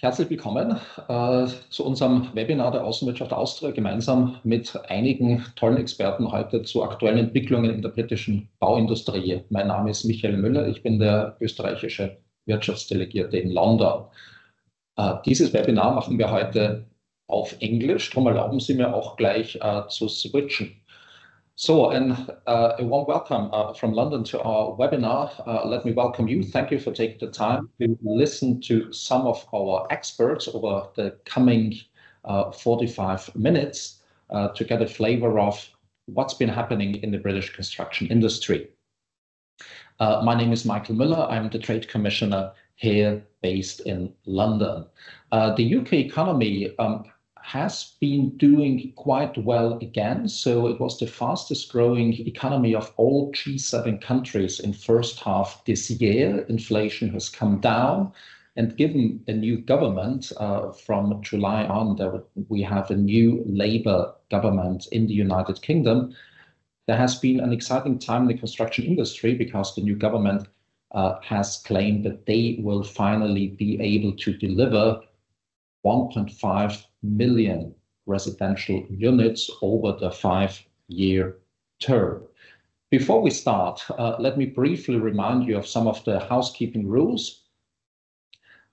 Herzlich willkommen zu unserem Webinar der Außenwirtschaft Austria, gemeinsam mit einigen tollen Experten heute zu aktuellen Entwicklungen in der britischen Bauindustrie. Mein Name ist Michael Müller, ich bin der österreichische Wirtschaftsdelegierte in London. Dieses Webinar machen wir heute auf Englisch, darum erlauben Sie mir auch gleich zu switchen. So, and a warm welcome from London to our webinar. Let me welcome you. Thank you for taking the time to listen to some of our experts over the coming 45 minutes to get a flavor of what's been happening in the British construction industry. My name is Michael Müller. I'm the Trade Commissioner here based in London. The UK economy has been doing quite well again. So it was the fastest growing economy of all G7 countries in first half this year. Inflation has come down, and given a new government from July on, we have a new Labour government in the United Kingdom. There has been an exciting time in the construction industry because the new government has claimed that they will finally be able to deliver 1.5 million residential units over the 5-year term. Before we start, let me briefly remind you of some of the housekeeping rules.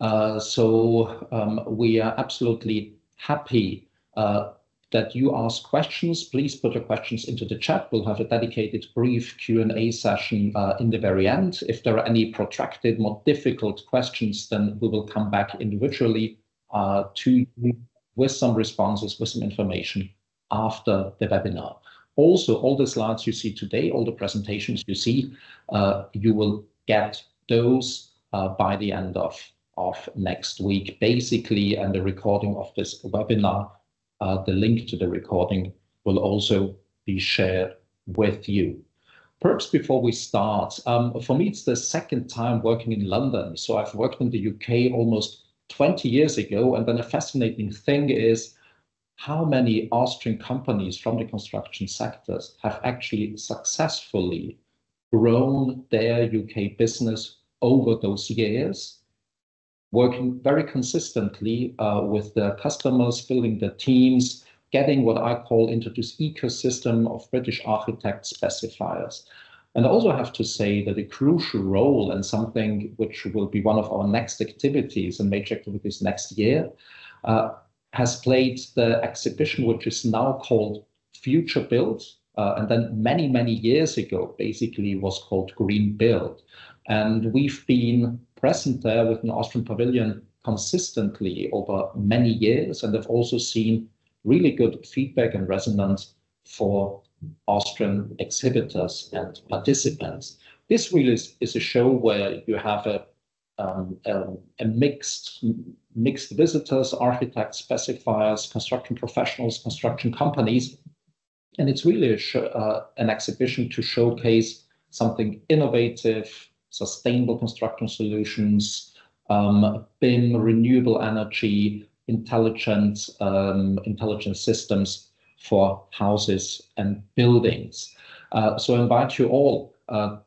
We are absolutely happy that you ask questions. Please put your questions into the chat. We'll have a dedicated brief Q&A session in the very end. If there are any protracted, more difficult questions, then we will come back individually to you with some responses, with some information after the webinar. Also, all the slides you see today, all the presentations you see, you will get those by the end of next week, basically, and the recording of this webinar, the link to the recording will also be shared with you. Perhaps before we start, for me, it's the second time working in London. So I've worked in the UK almost 20 years ago, and then a fascinating thing is how many Austrian companies from the construction sectors have actually successfully grown their UK business over those years, working very consistently with their customers, building their teams, getting what I call into this ecosystem of British architect specifiers. And I also have to say that a crucial role, and something which will be one of our next activities and major activities next year, has played the exhibition which is now called Futurebuild, and then many years ago basically was called Green Build. And we've been present there with an Austrian pavilion consistently over many years, and have also seen really good feedback and resonance for Austrian exhibitors and participants. This really is a show where you have a mixed visitors, architects, specifiers, construction professionals, construction companies, and it's really an exhibition to showcase something innovative, sustainable construction solutions, BIM, renewable energy, intelligent systems for houses and buildings. So I invite you all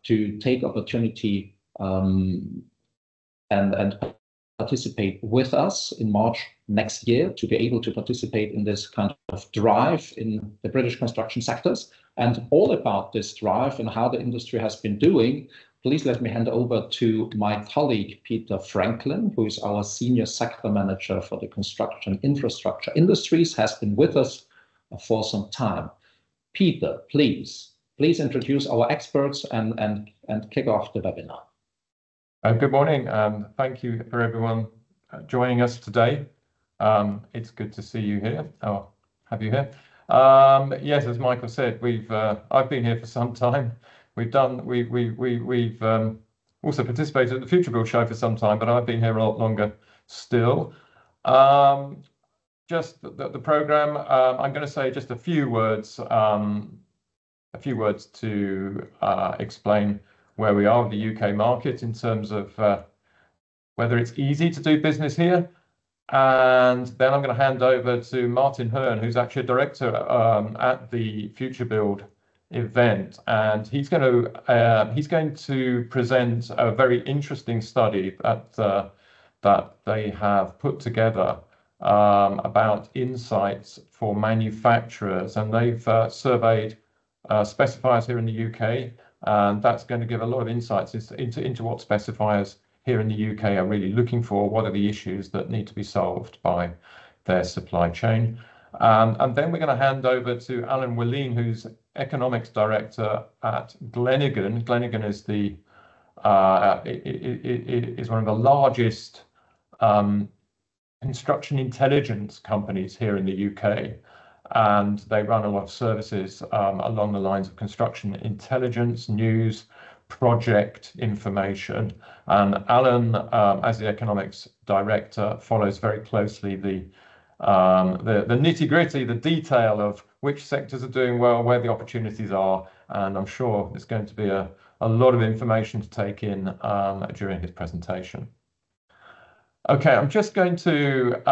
to take opportunity and participate with us in March next year to be able to participate in this kind of drive in the British construction sectors. And all about this drive and how the industry has been doing, please let me hand over to my colleague, Peter Franklin, who is our Senior Sector Manager for the Construction Infrastructure Industries, has been with us for some time. Peter, please introduce our experts and kick off the webinar. Good morning. Thank you for everyone joining us today. It's good to see you here. Oh, have you here? Yes, as Michael said, I've been here for some time. We've also participated at the Futurebuild show for some time, but I've been here a lot longer still. Just the program. I'm going to say just a few words to explain where we are with the UK market in terms of whether it's easy to do business here, and then I'm going to hand over to Martin Hearn, who's actually a director at the Futurebuild event, and he's going to present a very interesting study that that they have put together about insights for manufacturers, and they've surveyed specifiers here in the UK, and that's going to give a lot of insights into what specifiers here in the UK are really looking for, what are the issues that need to be solved by their supply chain. And then we're going to hand over to Alan Willeen, who's Economics Director at Glenigan. Glenigan is is one of the largest construction intelligence companies here in the UK, and they run a lot of services along the lines of construction intelligence, news, project information. And Alan, as the Economics Director, follows very closely the nitty-gritty, the detail of which sectors are doing well, where the opportunities are, and I'm sure there's going to be a lot of information to take in during his presentation. Okay, I'm just going to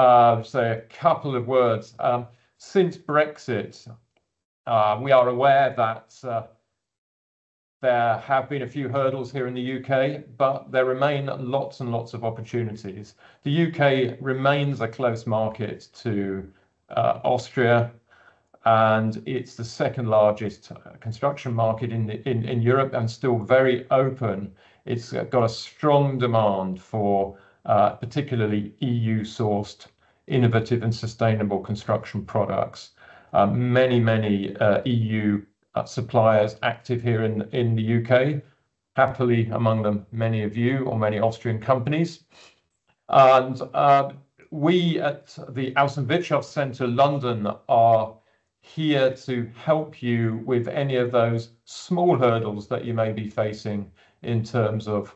say a couple of words. Since Brexit, we are aware that there have been a few hurdles here in the UK, but there remain lots and lots of opportunities. The UK remains a close market to Austria, and it's the second largest construction market in Europe, and still very open. It's got a strong demand for particularly EU-sourced innovative and sustainable construction products. Many EU suppliers active here in the UK, happily among them many of you or many Austrian companies. And we at the Außenwirtschaft Centre London are here to help you with any of those small hurdles that you may be facing in terms of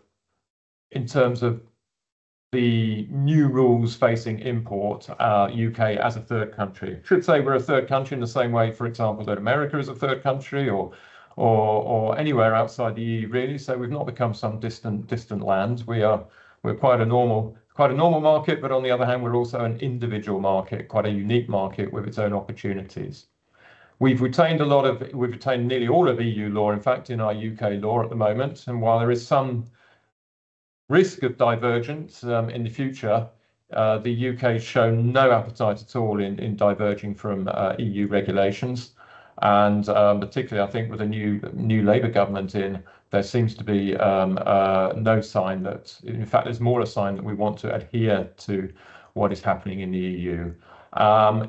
the new rules facing import, UK as a third country. I should say we're a third country in the same way, for example, that America is a third country, or anywhere outside the EU, really. So we've not become some distant land. We're quite a normal market, but on the other hand, we're also an individual market, quite a unique market with its own opportunities. We've retained nearly all of EU law, in fact, in our UK law at the moment. And while there is some risk of divergence in the future, the UK has shown no appetite at all in diverging from EU regulations. And particularly, I think, with a new Labour government in, there seems to be no sign that, in fact, there's more a sign that we want to adhere to what is happening in the EU.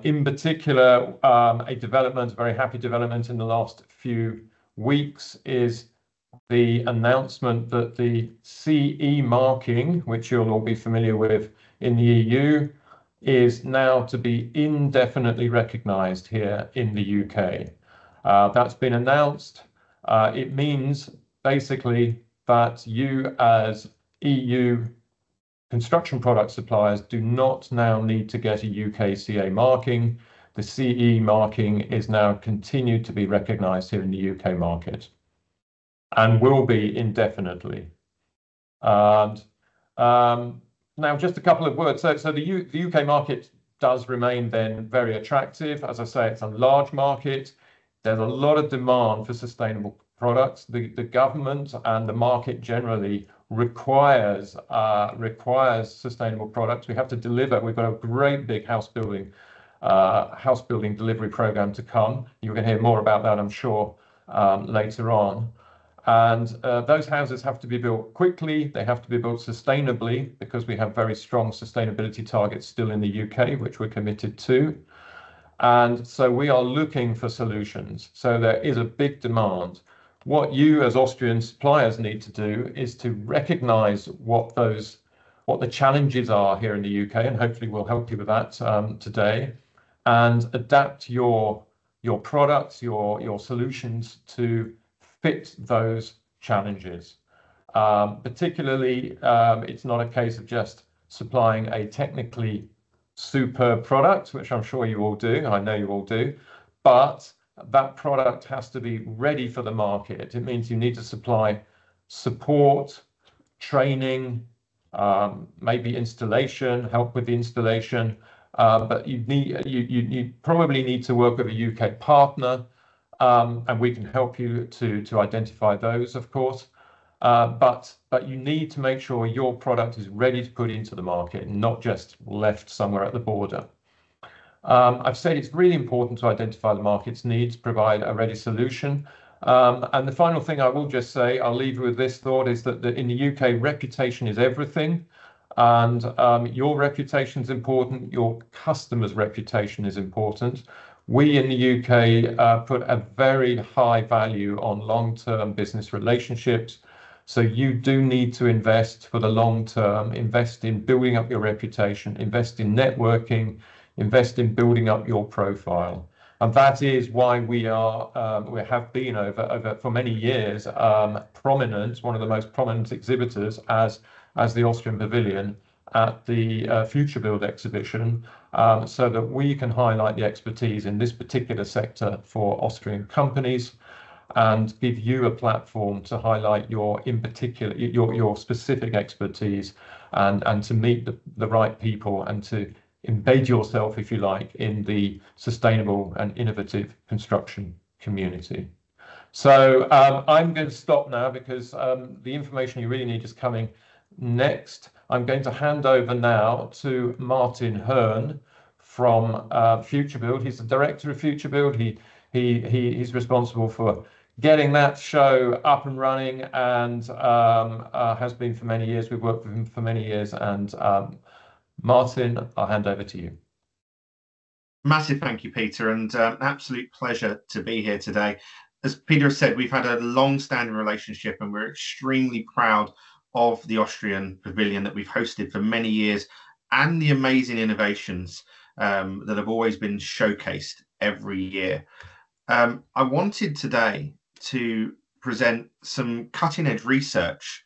In particular, a very happy development in the last few weeks is the announcement that the CE marking, which you'll all be familiar with in the EU, is now to be indefinitely recognised here in the UK. That's been announced. It means basically that you as EU construction product suppliers do not now need to get a UK CA marking. The CE marking is now continued to be recognised here in the UK market, and will be indefinitely. And now just a couple of words. So the UK market does remain then very attractive. As I say, it's a large market. There's a lot of demand for sustainable products. The government and the market generally requires sustainable products. We have to deliver. We've got a great big house building delivery program to come. You're going to hear more about that, I'm sure, later on. And those houses have to be built quickly. They have to be built sustainably, because we have very strong sustainability targets still in the UK, which we're committed to. And so we are looking for solutions. So there is a big demand. What you as Austrian suppliers need to do is to recognise what the challenges are here in the UK, and hopefully we'll help you with that today, and adapt your products, your solutions to fit those challenges. Particularly, it's not a case of just supplying a technically superb product, which I'm sure you all do, I know you all do, but that product has to be ready for the market. It means you need to supply support, training, maybe installation, help with the installation, but you probably need to work with a UK partner, and we can help you to identify those, of course. but you need to make sure your product is ready to put into the market and not just left somewhere at the border. I've said it's really important to identify the market's needs, provide a ready solution. And the final thing I will just say, I'll leave you with this thought, is that in the UK, reputation is everything. And your reputation is important, your customer's reputation is important. We in the UK put a very high value on long-term business relationships. So you do need to invest for the long term, invest in building up your reputation, invest in networking, invest in building up your profile. And that is why we have been over for many years prominent, one of the most prominent exhibitors as the Austrian Pavilion at the Futurebuild exhibition, so that we can highlight the expertise in this particular sector for Austrian companies and give you a platform to highlight your specific expertise and to meet the right people and to embed yourself, if you like, in the sustainable and innovative construction community. So I'm going to stop now because the information you really need is coming next. I'm going to hand over now to Martin Hearn from Futurebuild. He's the director of Futurebuild. He's responsible for getting that show up and running and has been for many years. We've worked with him for many years. And Martin, I'll hand over to you. Massive thank you, Peter, and absolute pleasure to be here today. As Peter has said, we've had a long-standing relationship and we're extremely proud of the Austrian Pavilion that we've hosted for many years and the amazing innovations that have always been showcased every year. I wanted today to present some cutting-edge research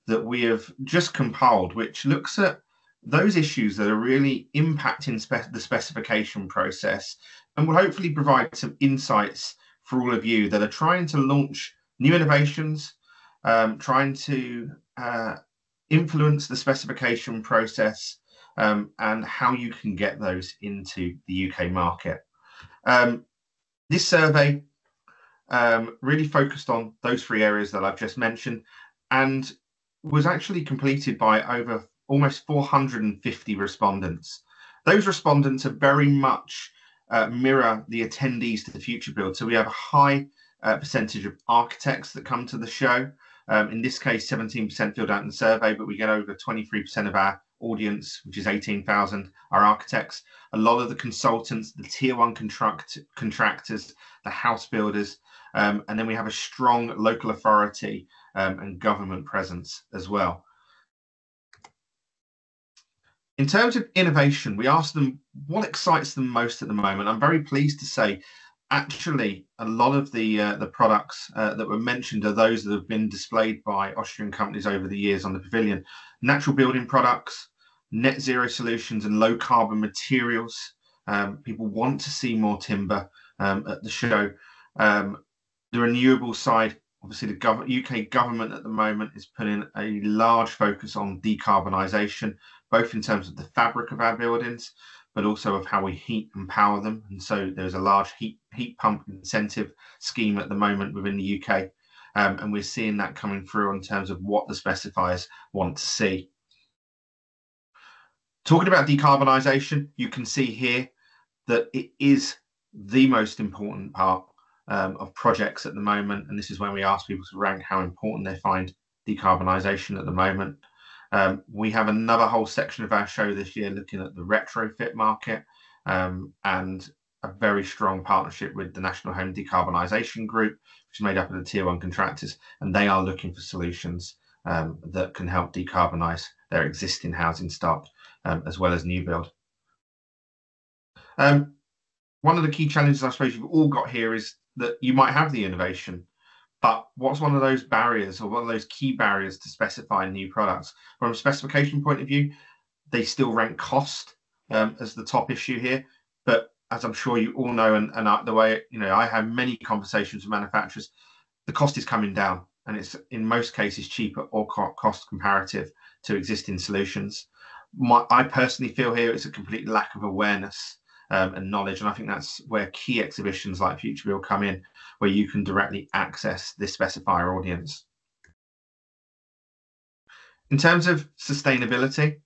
that we have just compiled, which looks at those issues that are really impacting the specification process and will hopefully provide some insights for all of you that are trying to launch new innovations, trying to influence the specification process and how you can get those into the UK market. This survey really focused on those three areas that I've just mentioned and was actually completed by over almost 450 respondents. Those respondents are very much mirror the attendees to the Futurebuild. So we have a high percentage of architects that come to the show. In this case, 17% filled out in the survey, but we get over 23% of our audience, which is 18,000, are architects. A lot of the consultants, the tier one contractors, the house builders, and then we have a strong local authority and government presence as well. In terms of innovation, we asked them what excites them most at the moment. I'm very pleased to say, actually, a lot of the products that were mentioned are those that have been displayed by Austrian companies over the years on the pavilion. Natural building products, net zero solutions and low carbon materials. People want to see more timber at the show. The renewable side, obviously the UK government at the moment is putting a large focus on decarbonisation, both in terms of the fabric of our buildings, but also of how we heat and power them. And so there's a large heat pump incentive scheme at the moment within the UK. And we're seeing that coming through in terms of what the specifiers want to see. Talking about decarbonisation, you can see here that it is the most important part of projects at the moment. And this is when we ask people to rank how important they find decarbonisation at the moment. We have another whole section of our show this year looking at the retrofit market and a very strong partnership with the National Home Decarbonisation Group, which is made up of the tier one contractors, and they are looking for solutions that can help decarbonise their existing housing stock as well as new build. One of the key challenges I suppose you've all got here is that you might have the innovation, but what's one of those barriers or one of those key barriers to specifying new products? From a specification point of view, they still rank cost as the top issue here. But as I'm sure you all know, and the way, I have many conversations with manufacturers, the cost is coming down and it's in most cases cheaper or cost comparative to existing solutions. I personally feel here it's a complete lack of awareness and knowledge. And I think that's where key exhibitions like Futurebuild come in, where you can directly access this specifier audience. In terms of sustainability,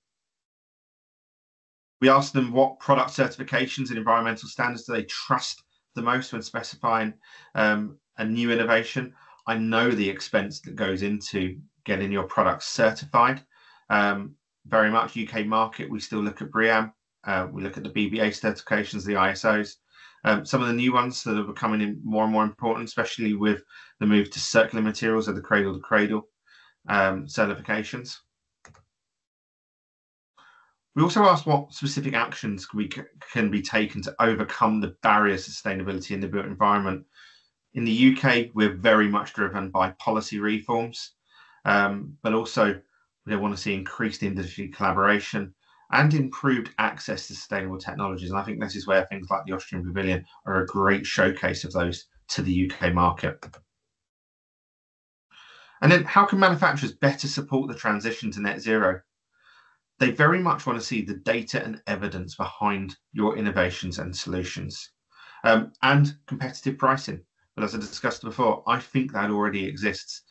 we asked them what product certifications and environmental standards do they trust the most when specifying a new innovation. I know the expense that goes into getting your product certified. Very much UK market, we still look at BREEAM, we look at the BBA certifications, the ISOs. Some of the new ones that are becoming more and more important, especially with the move to circular materials or the cradle-to-cradle certifications. We also asked what specific actions can be taken to overcome the barriers to sustainability in the built environment. In the UK, we're very much driven by policy reforms, but also we want to see increased industry collaboration and improved access to sustainable technologies. And I think this is where things like the Austrian Pavilion are a great showcase of those to the UK market. And then how can manufacturers better support the transition to net zero? They very much want to see the data and evidence behind your innovations and solutions, and competitive pricing. But as I discussed before, I think that already exists.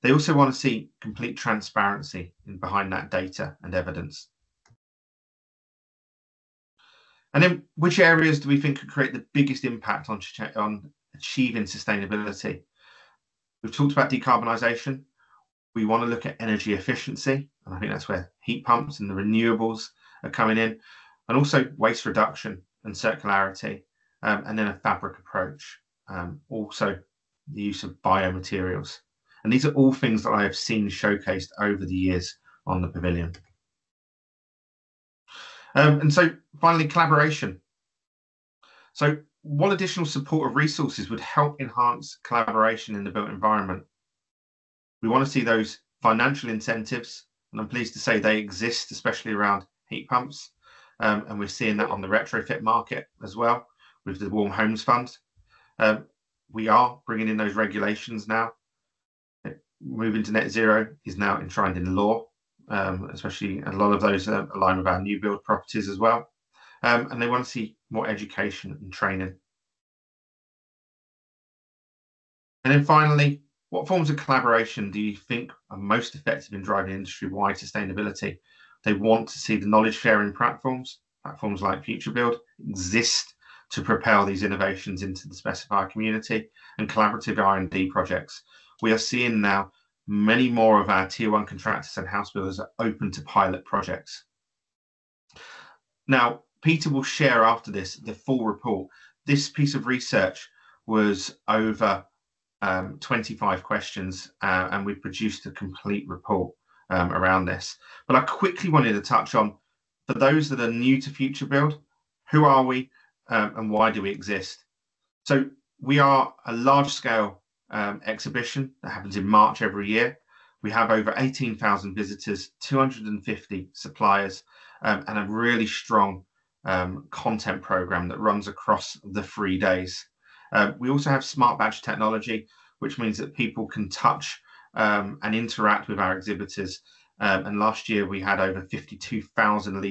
They also want to see complete transparency behind that data and evidence. And then which areas do we think could create the biggest impact on achieving sustainability? We've talked about decarbonisation. We want to look at energy efficiency, and I think that's where heat pumps and the renewables are coming in, and also waste reduction and circularity, and then a fabric approach, also the use of biomaterials. And these are all things that I have seen showcased over the years on the pavilion. And so finally, collaboration. So what additional support of resources would help enhance collaboration in the built environment? We want to see those financial incentives, and I'm pleased to say they exist, especially around heat pumps. And we're seeing that on the retrofit market as well with the Warm Homes Fund. We are bringing in those regulations now. Moving to net zero is now enshrined in law, especially a lot of those align with our new build properties as well. And they want to see more education and training. And then finally, what forms of collaboration do you think are most effective in driving industry-wide sustainability? They want to see the knowledge sharing platforms like Futurebuild exist to propel these innovations into the specifier community, and collaborative R&D projects. We are seeing now many more of our tier one contractors and house builders are open to pilot projects. Now, Peter will share after this the full report. This piece of research was over 25 questions, and we produced a complete report around this. But I quickly wanted to touch on, for those that are new to Futurebuild, who are we and why do we exist? So we are a large-scale exhibition that happens in March every year. We have over 18,000 visitors, 250 suppliers, and a really strong content program that runs across the 3 days. We also have smart badge technology, which means that people can touch and interact with our exhibitors. And last year we had over 52,000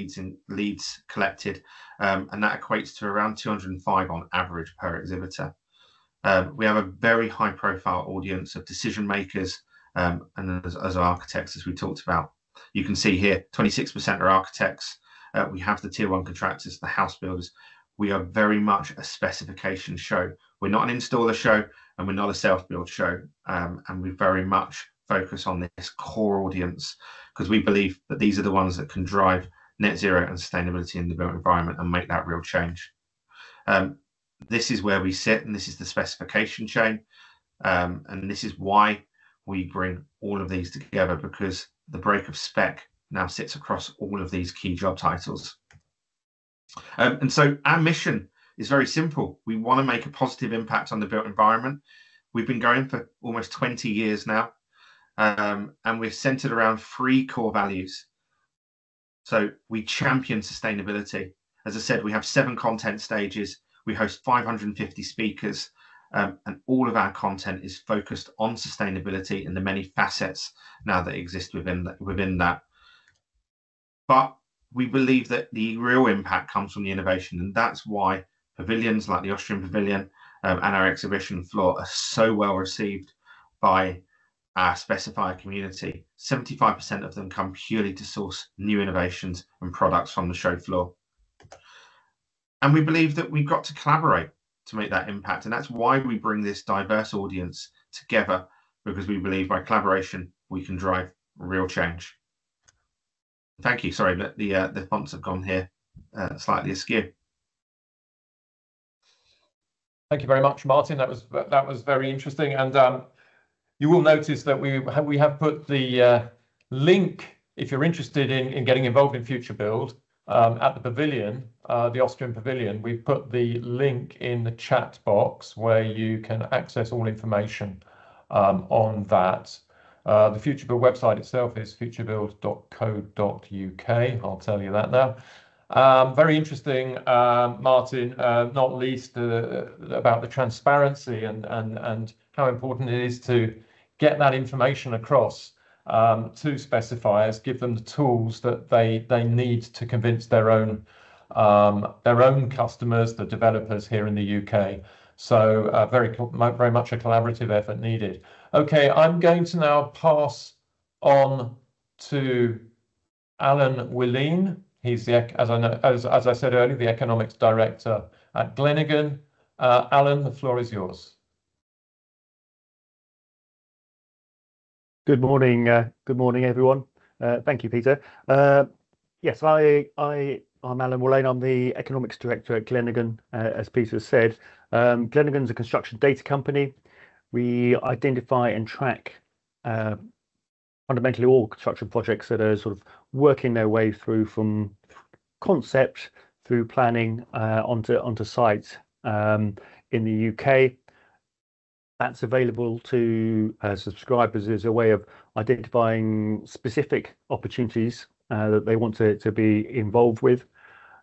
leads collected, and that equates to around 205 on average per exhibitor. We have a very high profile audience of decision makers and as architects, as we talked about. You can see here 26% are architects. We have the tier one contractors, the house builders. We are very much a specification show. We're not an installer show, and we're not a self-build show. And we very much focus on this core audience because we believe that these are the ones that can drive net zero and sustainability in the built environment and make that real change. This is where we sit, and this is the specification chain. And this is why we bring all of these together, because the break of spec now sits across all of these key job titles. And so our mission is very simple. We want to make a positive impact on the built environment. We've been going for almost 20 years now, and we're centered around 3 core values. So we champion sustainability. As I said, we have 7 content stages. We host 550 speakers, and all of our content is focused on sustainability and the many facets now that exist within that. But we believe that the real impact comes from the innovation, and that's why pavilions like the Austrian Pavilion and our exhibition floor are so well received by our specifier community. 75% of them come purely to source new innovations and products from the show floor. And we believe that we've got to collaborate to make that impact. And that's why we bring this diverse audience together, because we believe by collaboration, we can drive real change. Thank you. Sorry, but the fonts have gone here slightly askew. Thank you very much, Martin. That was very interesting. And you will notice that we have put the link, if you're interested in getting involved in Futurebuild, at the pavilion, the Austrian pavilion. We've put the link in the chat box where you can access all information on that. The Futurebuild website itself is futurebuild.co.uk. I'll tell you that now. Very interesting, Martin, not least about the transparency and how important it is to get that information across to specifiers, give them the tools that they need to convince their own customers, the developers here in the UK. So very much a collaborative effort needed. Okay, I'm going to now pass on to Alan Willeen. He's as I said earlier, the economics director at Glenigan. Alan, the floor is yours. Good morning, everyone. Thank you, Peter. Yes, I'm Alan Willeen. I'm the economics director at Glenigan. As Peter said, Glenigan's a construction data company. We identify and track fundamentally all construction projects that are sort of working their way through from concept through planning onto site in the UK. That's available to subscribers as a way of identifying specific opportunities that they want to be involved with.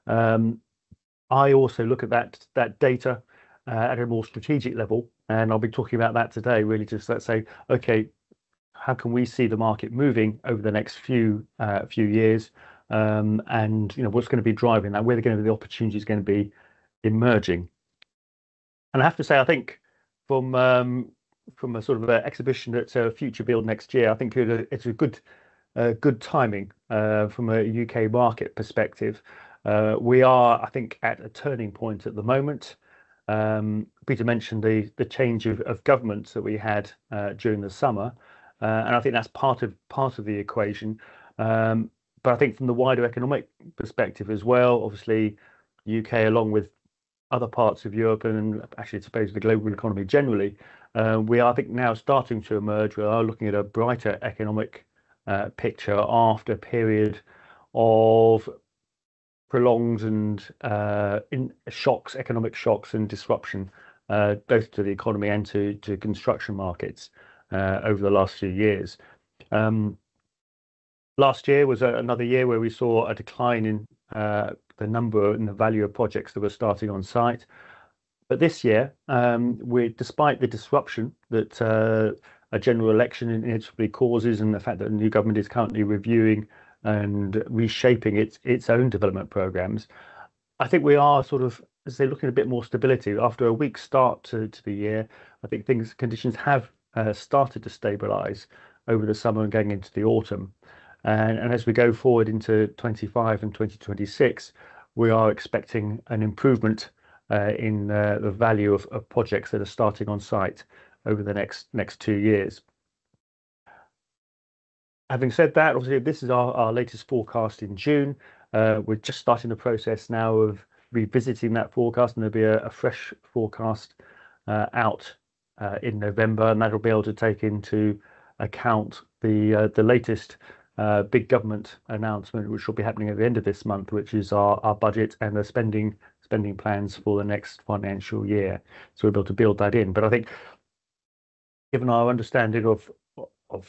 I also look at that data at a more strategic level, and I'll be talking about that today. Really, just let's say, okay, how can we see the market moving over the next few years, and what's going to be driving that? Where are going to be the opportunities going to be emerging? And I have to say, I think from a sort of exhibition at Futurebuild next year, I think it's a good timing from a UK market perspective. We are, I think, at a turning point at the moment. Peter mentioned the change of government that we had during the summer, and I think that's part of the equation. But I think from the wider economic perspective as well, obviously, UK along with other parts of Europe and actually, I suppose, the global economy generally, we are, I think, now starting to emerge. We are looking at a brighter economic picture after a period of prolonged and economic shocks and disruption, both to the economy and to construction markets over the last few years. Last year was another year where we saw a decline in the number and the value of projects that were starting on site. But this year, despite the disruption that a general election inevitably causes, and the fact that the new government is currently reviewing and reshaping its own development programs, I think we are sort of, as they looking at a bit more stability after a weak start to the year. I think conditions have started to stabilise over the summer and going into the autumn. And as we go forward into 25 and 2026, we are expecting an improvement in the value of projects that are starting on site over the next 2 years. Having said that, obviously, this is our latest forecast in June. We're just starting the process now of revisiting that forecast, and there'll be a fresh forecast out in November, and that'll be able to take into account the latest big government announcement, which will be happening at the end of this month, which is our budget and the spending plans for the next financial year. So we'll be able to build that in. But I think, given our understanding of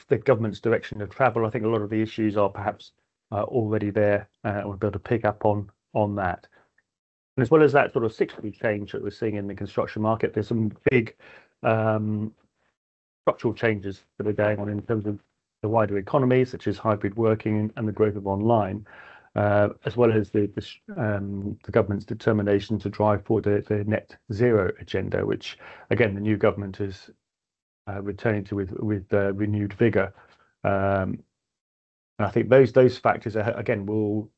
the government's direction of travel, I think a lot of the issues are perhaps already there, and we'll be able to pick up on that. And as well as that sort of cyclical change that we're seeing in the construction market, there's some big structural changes that are going on in terms of the wider economy, such as hybrid working and the growth of online, as well as the government's determination to drive forward the net zero agenda, which, again, the new government has returning to with renewed vigor. And I think those factors again will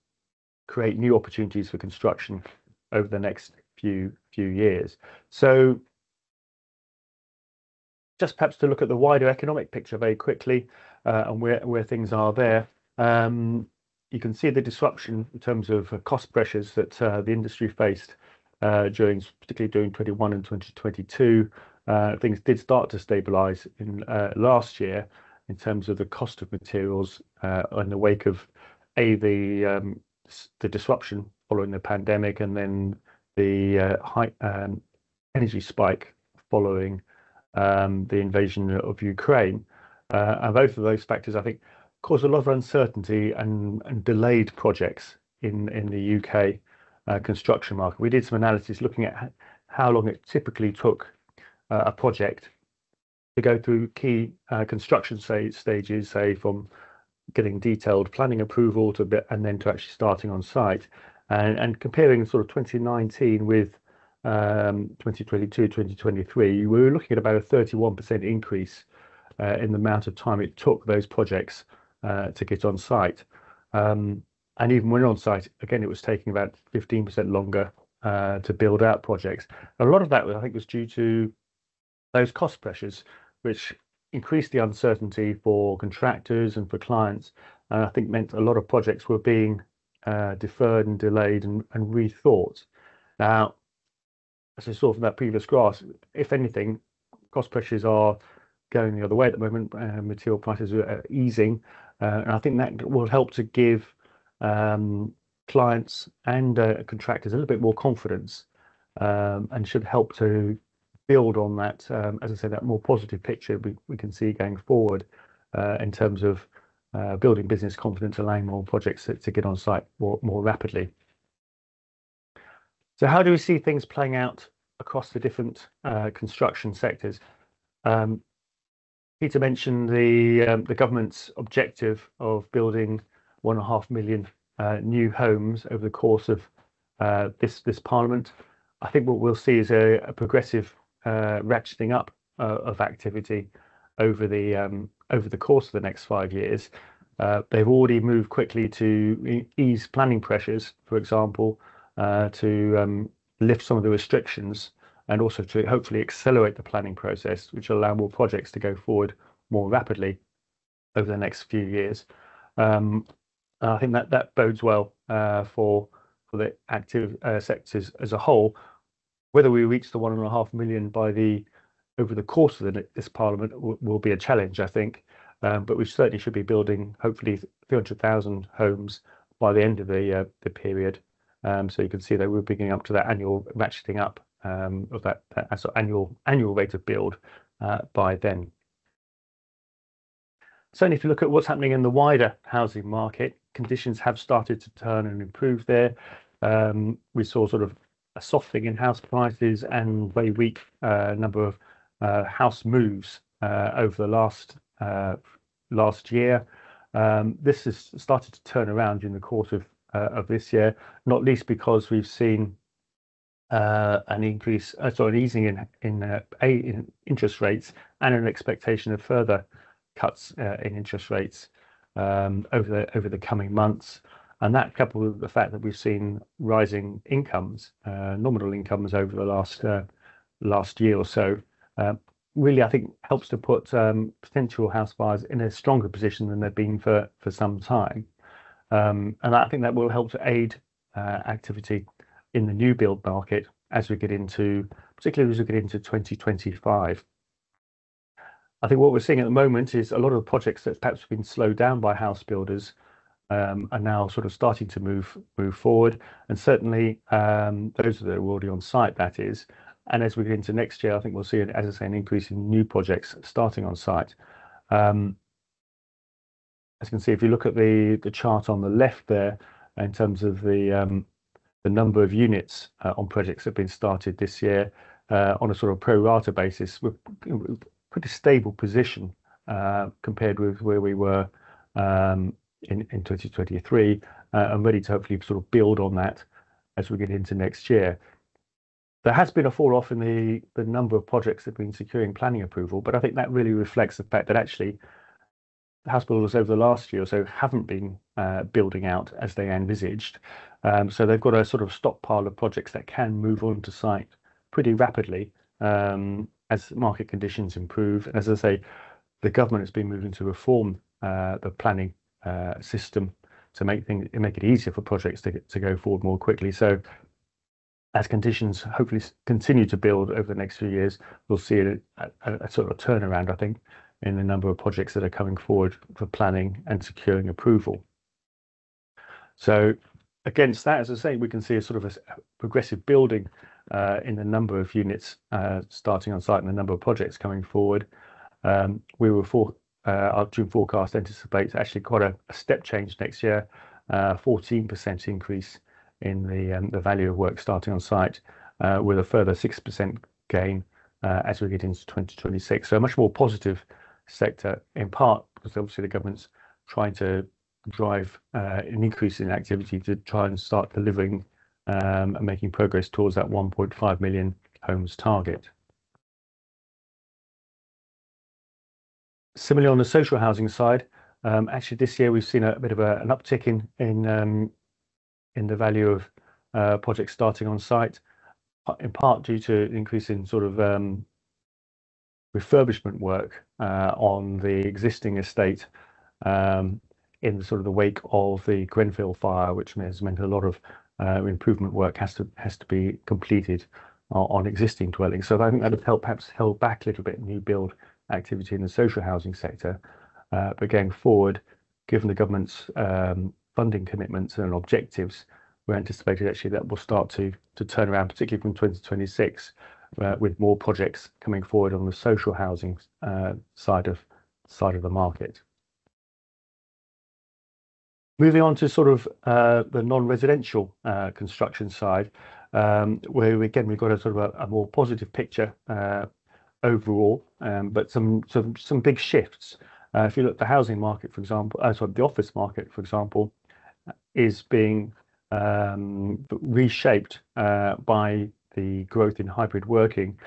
create new opportunities for construction over the next few years. So just perhaps to look at the wider economic picture very quickly, and where things are there. You can see the disruption in terms of cost pressures that the industry faced particularly during 21 and 2022. Things did start to stabilize in last year in terms of the cost of materials in the wake of the disruption following the pandemic, and then the high energy spike following the invasion of Ukraine. And both of those factors, I think, caused a lot of uncertainty and delayed projects in the UK construction market. We did some analysis looking at how long it typically took a project to go through key construction stages, say from getting detailed planning approval and then to actually starting on site, and comparing sort of 2019 with 2022, 2023, we were looking at about a 31% increase in the amount of time it took those projects to get on site. And even when on site, again, it was taking about 15% longer to build out projects. A lot of that, I think, was due to those cost pressures, which increased the uncertainty for contractors and for clients, and I think meant a lot of projects were being deferred and delayed and rethought. Now, as I saw from that previous graph, if anything, cost pressures are going the other way at the moment. Material prices are easing, and I think that will help to give clients and contractors a little bit more confidence, and should help to build on that, as I said, that more positive picture we can see going forward in terms of building business confidence, allowing more projects to get on site more rapidly. So how do we see things playing out across the different construction sectors? Peter mentioned the government's objective of building 1.5 million new homes over the course of this Parliament. I think what we'll see is a progressive ratcheting up of activity over the course of the next 5 years. They've already moved quickly to ease planning pressures, for example, to lift some of the restrictions, and also to hopefully accelerate the planning process, which will allow more projects to go forward more rapidly over the next few years. I think that bodes well for the active sectors as a whole. Whether we reach the 1.5 million over the course of this Parliament will be a challenge, I think. But we certainly should be building hopefully 300,000 homes by the end of the period. So you can see that we're beginning up to that annual ratcheting up of that sort of annual rate of build by then. Certainly, if you look at what's happening in the wider housing market, conditions have started to turn and improve there. We saw sort of a softening in house prices and very weak number of house moves over the last year. This has started to turn around in the course of this year, not least because we've seen an easing in interest rates and an expectation of further cuts in interest rates over the coming months. And that, coupled with the fact that we've seen rising incomes, nominal incomes over the last year or so, really, I think, helps to put potential house buyers in a stronger position than they've been for some time. And I think that will help to aid activity in the new build market particularly as we get into 2025. I think what we're seeing at the moment is a lot of the projects that perhaps have been slowed down by house builders are now sort of starting to move forward, and certainly those that are already on site, that is. And as we get into next year, I think we'll see, as I say, an increase in new projects starting on site. As you can see, if you look at the chart on the left there, in terms of the number of units on projects that have been started this year, on a sort of pro rata basis, we're pretty stable position compared with where we were in 2023, and ready to hopefully sort of build on that as we get into next year. There has been a fall off in the number of projects that have been securing planning approval, but I think that really reflects the fact that actually house builders over the last year or so haven't been building out as they envisaged. So they've got a sort of stockpile of projects that can move on to site pretty rapidly as market conditions improve. And as I say, the government has been moving to reform the planning system to make it easier for projects to go forward more quickly. So as conditions hopefully continue to build over the next few years, we'll see a sort of turnaround, I think, in the number of projects that are coming forward for planning and securing approval. So against that, as I say, we can see a sort of a progressive building in the number of units starting on site and the number of projects coming forward. Our June forecast anticipates actually quite a step change next year, 14% increase in the value of work starting on site, with a further 6% gain as we get into 2026. So a much more positive sector, in part because obviously the government's trying to drive an increase in activity to try and start delivering and making progress towards that 1.5 million homes target. Similarly, on the social housing side, actually this year we've seen a bit of an uptick in the value of projects starting on site, in part due to an increase in sort of refurbishment work on the existing estate in the sort of the wake of the Grenfell fire, which has meant a lot of improvement work has to be completed on existing dwellings. So I think that has perhaps held back a little bit new build activity in the social housing sector. But going forward, given the government's funding commitments and objectives, we're anticipating actually that will start to turn around, particularly from 2026, with more projects coming forward on the social housing side of the market. Moving on to sort of the non-residential construction side, where again we've got a sort of a more positive picture overall, but some big shifts. If you look at the housing market, for example, the office market, for example, is being reshaped by the growth in hybrid working,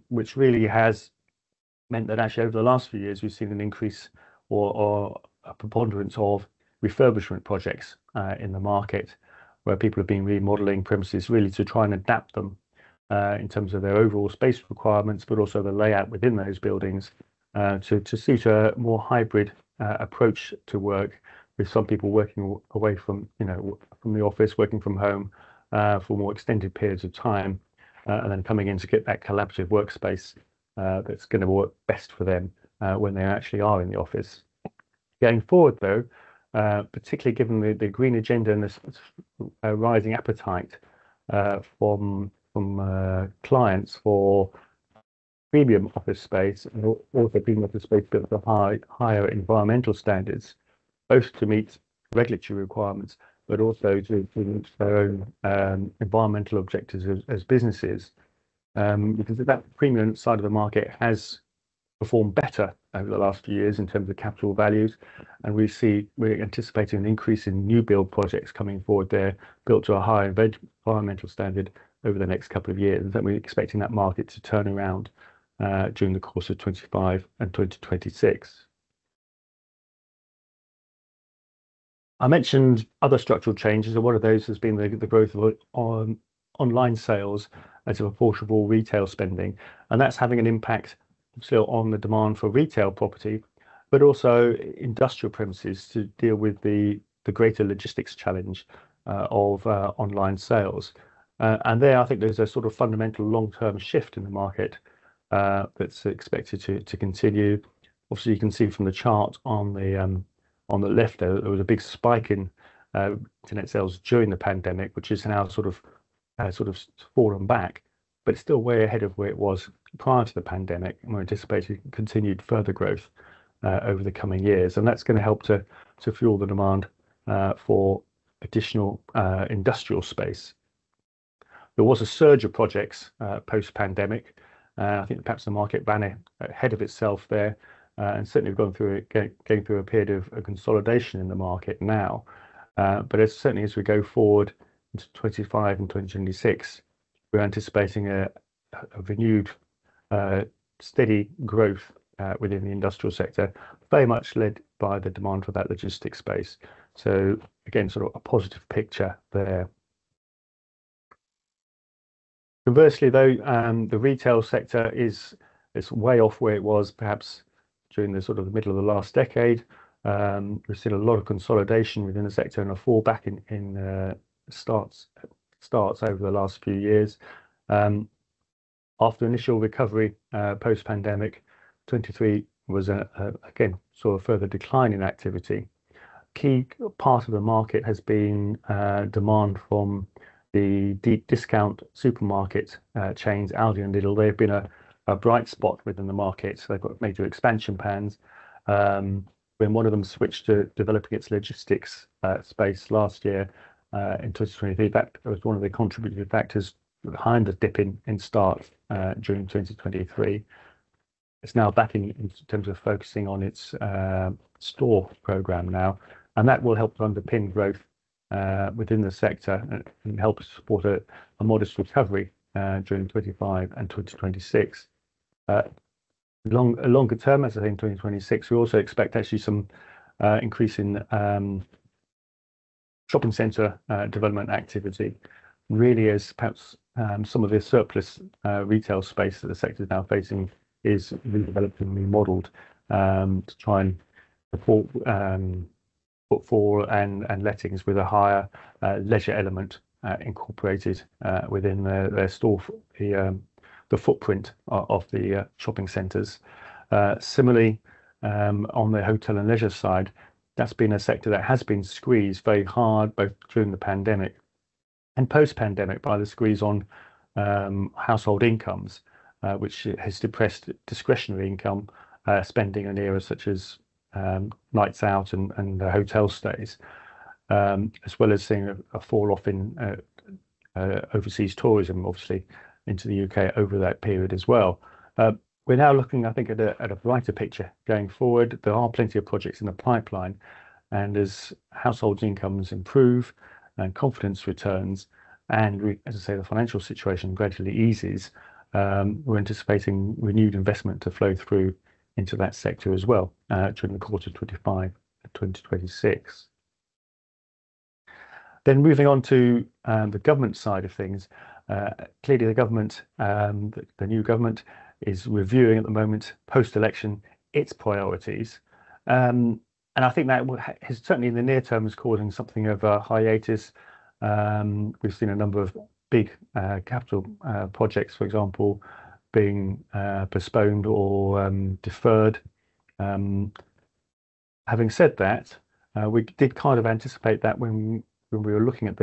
which really has meant that actually over the last few years we've seen an increase or a preponderance of refurbishment projects in the market, where people have been remodeling premises really to try and adapt them in terms of their overall space requirements, but also the layout within those buildings to suit a more hybrid approach to work, with some people working away from the office, working from home for more extended periods of time, and then coming in to get that collaborative workspace that's going to work best for them when they actually are in the office. Going forward, though, particularly given the green agenda and the rising appetite from clients for premium office space, and also premium office space built to higher environmental standards, both to meet regulatory requirements, but also to meet their own environmental objectives as businesses. Because that premium side of the market has performed better over the last few years in terms of capital values, and we're anticipating an increase in new build projects coming forward there, built to a higher environmental standard over the next couple of years, and we're expecting that market to turn around during the course of 2025 and 2026. I mentioned other structural changes, and one of those has been the growth of online sales as a proportion of all retail spending, and that's having an impact still on the demand for retail property, but also industrial premises to deal with the greater logistics challenge of online sales. And there, I think there's a sort of fundamental long-term shift in the market that's expected to continue. Obviously, you can see from the chart on the left there was a big spike in internet sales during the pandemic, which is now sort of fallen back, but it's still way ahead of where it was prior to the pandemic, and we're anticipating continued further growth over the coming years, and that's going to help to fuel the demand for additional industrial space. There was a surge of projects post-pandemic. I think perhaps the market ran ahead of itself there, and certainly we've going through a period of consolidation in the market now. But certainly as we go forward into 2025 and 2026, we're anticipating a renewed steady growth within the industrial sector, very much led by the demand for that logistics space. So again, sort of a positive picture there. Conversely, though, the retail sector is way off where it was perhaps during the sort of the middle of the last decade. We've seen a lot of consolidation within the sector and a fallback in starts over the last few years. After initial recovery post-pandemic, 23 was again saw a further decline in activity. Key part of the market has been demand from the deep discount supermarket chains, Aldi and Lidl. They've been a bright spot within the market. So they've got major expansion plans. When one of them switched to developing its logistics space last year in 2023, that was one of the contributing factors behind the dip in start during 2023. It's now back in terms of focusing on its store program now, and that will help to underpin growth within the sector and help support a modest recovery during 2025 and 2026. Longer term, as I think in 2026, we also expect actually some increase in shopping centre development activity, really as perhaps some of the surplus retail space that the sector is now facing is redeveloped and remodeled to try and support footfall and lettings with a higher leisure element incorporated within their store, the footprint of the shopping centres. Similarly, on the hotel and leisure side, that's been a sector that has been squeezed very hard both during the pandemic and post-pandemic by the squeeze on household incomes, which has depressed discretionary income spending in areas such as nights out and hotel stays, as well as seeing a fall off in overseas tourism, obviously, into the UK over that period as well. We're now looking, I think, at a brighter picture going forward. There are plenty of projects in the pipeline, and as household incomes improve and confidence returns, and as I say, the financial situation gradually eases, we're anticipating renewed investment to flow through into that sector as well during the course of 25 and 2026. Then moving on to the government side of things, clearly the government, the new government, is reviewing at the moment post-election its priorities, and I think that has certainly in the near term is causing something of a hiatus. We've seen a number of big capital projects, for example, being postponed or deferred. Having said that, we did kind of anticipate that when we were looking at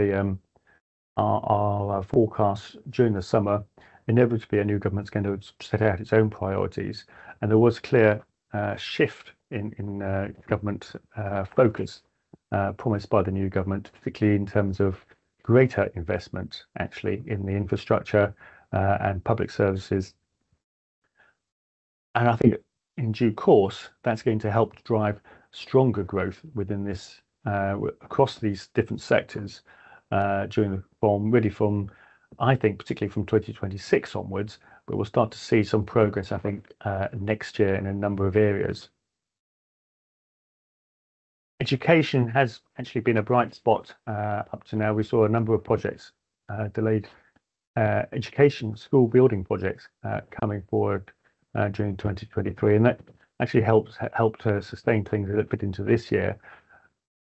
our forecasts during the summer. Inevitably, a new government's going to set out its own priorities, and there was a clear shift in government focus promised by the new government, particularly in terms of greater investment actually in the infrastructure and public services. And I think in due course, that's going to help drive stronger growth within this across these different sectors from I think particularly from 2026 onwards, but we'll start to see some progress, I think, next year in a number of areas. Education has actually been a bright spot up to now. We saw a number of projects delayed, education school building projects coming forward during 2023, and that actually helped to sustain things a little bit into this year.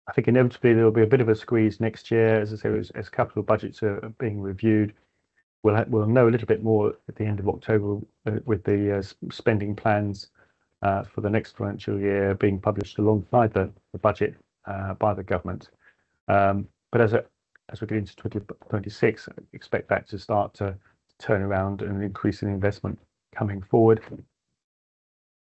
I think inevitably there will be a bit of a squeeze next year, as I say, as capital budgets are being reviewed. We'll know a little bit more at the end of October with the spending plans for the next financial year being published alongside the budget by the government. But as we get into 2026, I expect that to start to turn around and increase in investment coming forward.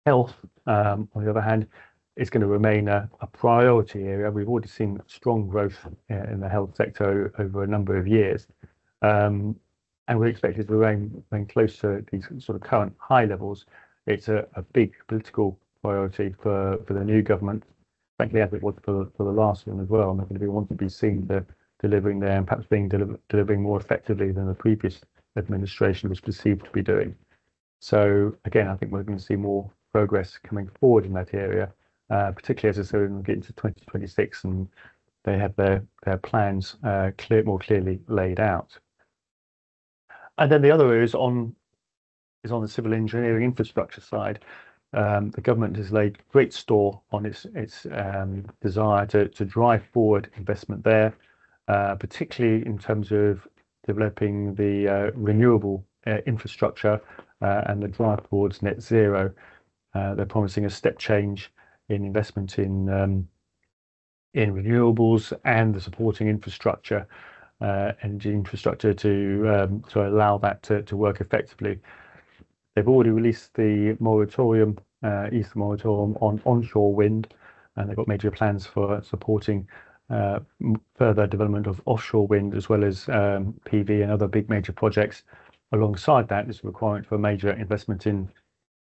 Health, on the other hand, is going to remain a priority area. We've already seen strong growth in the health sector over a number of years, and we expect it to remain close to these sort of current high levels. It's a big political priority for the new government, frankly, as it was for the last one as well. And they're going to want to be seen to delivering there and perhaps delivering more effectively than the previous administration was perceived to be doing. So again, I think we're going to see more progress coming forward in that area, particularly as I said, when we get into 2026 and they have their plans more clearly laid out. And then the other area is on the civil engineering infrastructure side. The government has laid great store on its desire to drive forward investment there, particularly in terms of developing the renewable infrastructure and the drive towards net zero. They're promising a step change in investment in renewables and the supporting infrastructure, energy infrastructure to allow that to work effectively. They've already released the moratorium, eased the moratorium on onshore wind, and they've got major plans for supporting further development of offshore wind, as well as PV and other big major projects. Alongside that is a requirement for major investment in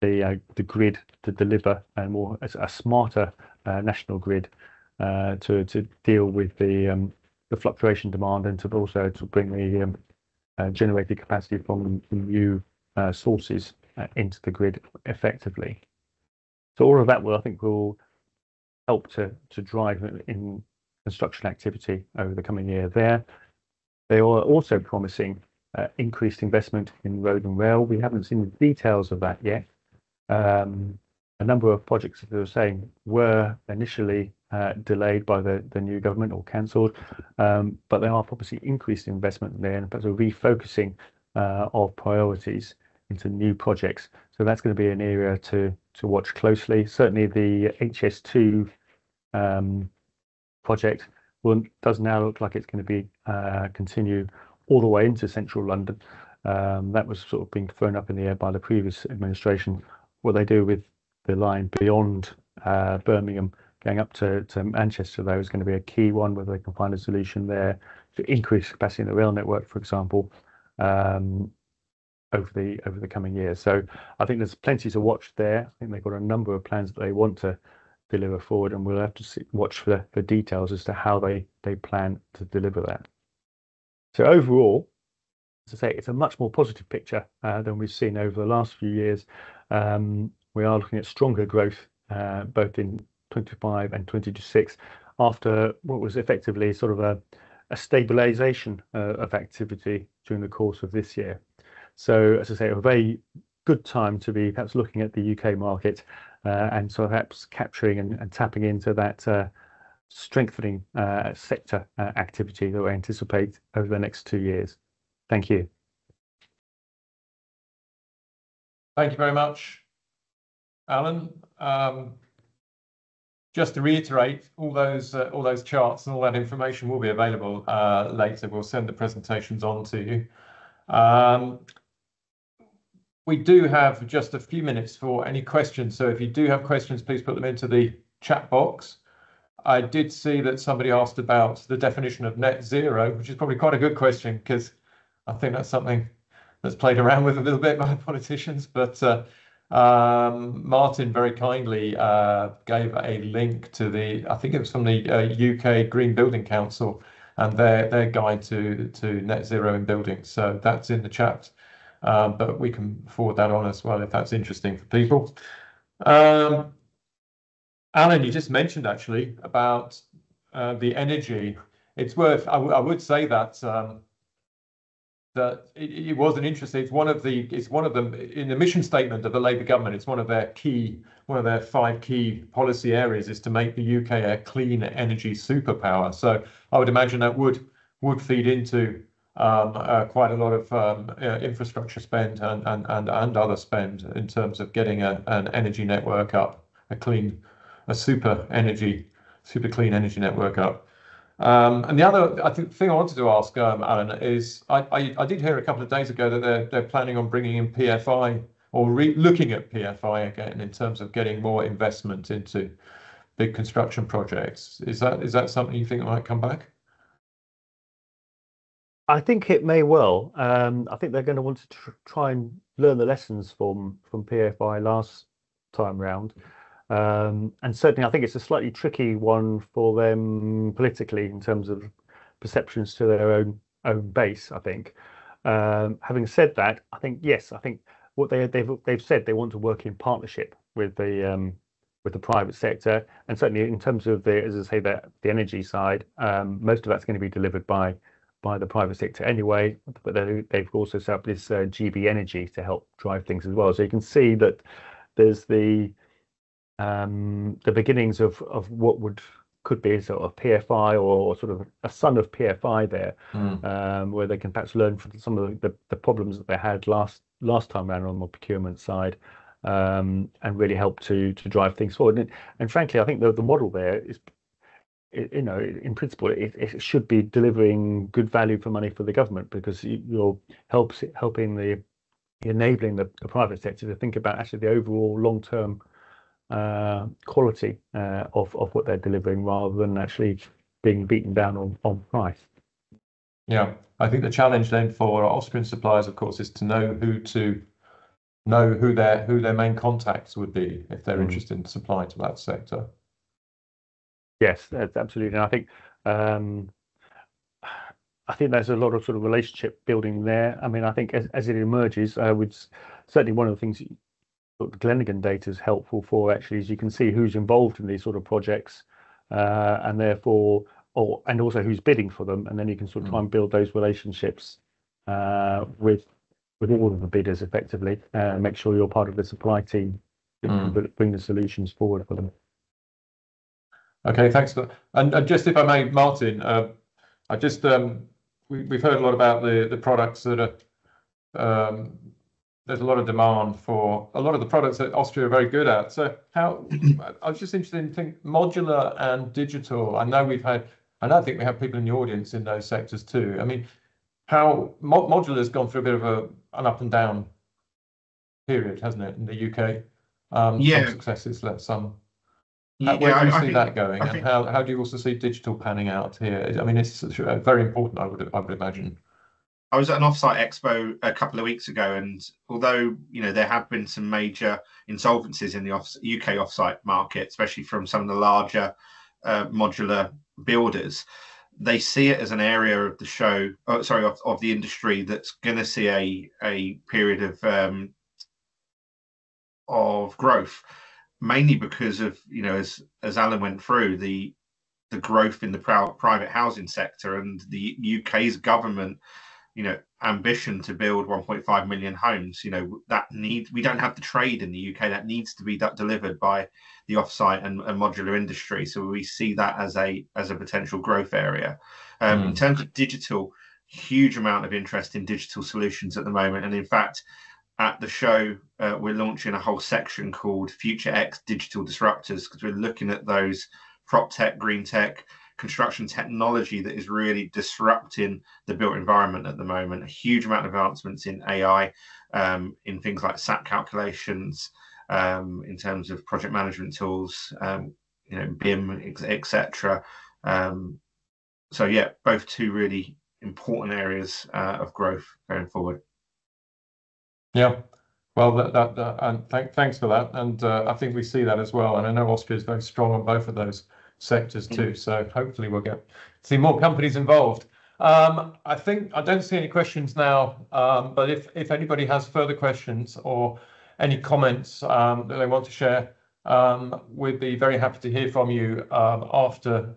the grid to deliver a smarter national grid to deal with the fluctuation demand, and to also to bring the generated capacity from new sources into the grid effectively. So all of that I think will help to drive in construction activity over the coming year there. They are also promising increased investment in road and rail. We haven't seen the details of that yet. A number of projects, as they were saying, were initially delayed by the new government or cancelled, but they are obviously increased investment there, and perhaps a refocusing of priorities into new projects. So that's going to be an area to watch closely. Certainly the HS2 project does now look like it's going to be continue all the way into central London. That was sort of being thrown up in the air by the previous administration. What they do with the line beyond Birmingham going up to Manchester, though, is going to be a key one, whether they can find a solution there to increase capacity in the rail network, for example, over the coming years. So I think there's plenty to watch there. I think they've got a number of plans that they want to deliver forward, and we'll have to watch for details as to how they plan to deliver that. So overall, as I say, it's a much more positive picture than we've seen over the last few years. We are looking at stronger growth both in 25 and 26 after what was effectively sort of a stabilization of activity during the course of this year. So as I say, a very good time to be perhaps looking at the UK market and so perhaps capturing and tapping into that strengthening sector activity that we anticipate over the next 2 years. Thank you. Thank you very much, Alan. Just to reiterate, all those charts and all that information will be available later. We'll send the presentations on to you. We do have just a few minutes for any questions. So if you do have questions, please put them into the chat box. I did see that somebody asked about the definition of net zero, which is probably quite a good question, because I think that's something that's played around with a little bit by politicians. But Martin very kindly gave a link to I think it was from the UK Green Building Council and their guide to net zero in buildings. So that's in the chat, but we can forward that on as well if that's interesting for people. Alan, you just mentioned actually about the energy. It's worth. I would say that it was an interest. It's one of them in the mission statement of the Labour government. It's one of their 5 key policy areas is to make the UK a clean energy superpower. So I would imagine that would feed into quite a lot of infrastructure spend and other spend in terms of getting an energy network up, a super clean energy network up. And the other thing I wanted to ask Alan is I did hear a couple of days ago that they're planning on bringing in PFI or looking at PFI again in terms of getting more investment into big construction projects. Is that something you think might come back? I think it may well. I think they're going to want to try and learn the lessons from PFI last time round. And certainly I think it's a slightly tricky one for them politically in terms of perceptions to their own base, I think. Having said that, I think yes, I think what they've said they want to work in partnership with the private sector, and certainly in terms of the, as I say, the energy side, most of that's going to be delivered by the private sector anyway. But they've also set up this GB Energy to help drive things as well. So you can see that there's the beginnings of what could be sort of PFI or sort of a son of PFI there, where they can perhaps learn from some of the problems that they had last time around on the procurement side, and really help to drive things forward. And frankly, I think the model there is, you know, in principle, it should be delivering good value for money for the government, because you're helping enabling the private sector to think about actually the overall long-term quality of what they're delivering, rather than actually being beaten down on price. Yeah, I think the challenge then for Austrian suppliers, of course, is to know who their main contacts would be if they're interested in supplying to that sector. Yes, that's absolutely. And I think there's a lot of sort of relationship building there. I mean, I think as it emerges, certainly one of the things the Glenigan data is helpful for actually is you can see who's involved in these sort of projects, and therefore, and also who's bidding for them, and then you can sort of try and build those relationships with all of the bidders effectively, make sure you're part of the supply team, bring the solutions forward for them. Okay, thanks for that. And just if I may, Martin, I just we've heard a lot about the products that are there's a lot of demand for a lot of the products that Austria are very good at. So how I was just interested in modular and digital. I know I think we have people in the audience in those sectors too. I mean, how modular has gone through a bit of an up and down period, hasn't it, in the UK? Some successes, some. Where do you see that going, and how do you also see digital panning out here? I mean, it's very important, I would imagine. I was at an offsite expo a couple of weeks ago, and although there have been some major insolvencies in the UK offsite market, especially from some of the larger modular builders, they see it as an area of the show, of the industry that's going to see a period of growth. Mainly because of, as Alan went through, the growth in the private housing sector and the UK's government, ambition to build 1.5 million homes. We don't have the trade in the UK that needs to be delivered by the offsite and modular industry. So we see that as a potential growth area. In terms of digital, huge amount of interest in digital solutions at the moment, and in fact, at the show, we're launching a whole section called Future X Digital Disruptors, because we're looking at those prop tech, green tech, construction technology that is really disrupting the built environment at the moment. A huge amount of advancements in AI, in things like SAP calculations, in terms of project management tools, BIM, etc. So yeah, both two really important areas of growth going forward. Yeah, well, and thanks for that. And I think we see that as well. And I know Austria is very strong on both of those sectors too. So hopefully we'll see more companies involved. I don't see any questions now, but if anybody has further questions or any comments that they want to share, we'd be very happy to hear from you after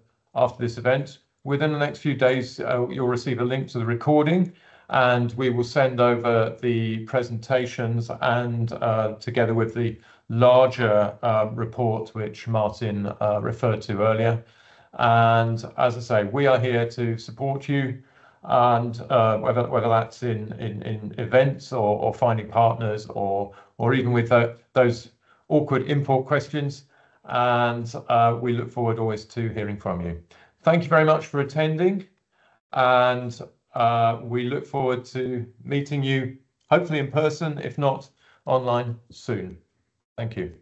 this event. Within the next few days, you'll receive a link to the recording, and we will send over the presentations and together with the larger report which Martin referred to earlier. And as I say, we are here to support you, and whether that's in events or finding partners or even with those awkward import questions. And we look forward always to hearing from you. Thank you very much for attending, and we look forward to meeting you, hopefully in person, if not online, soon. Thank you.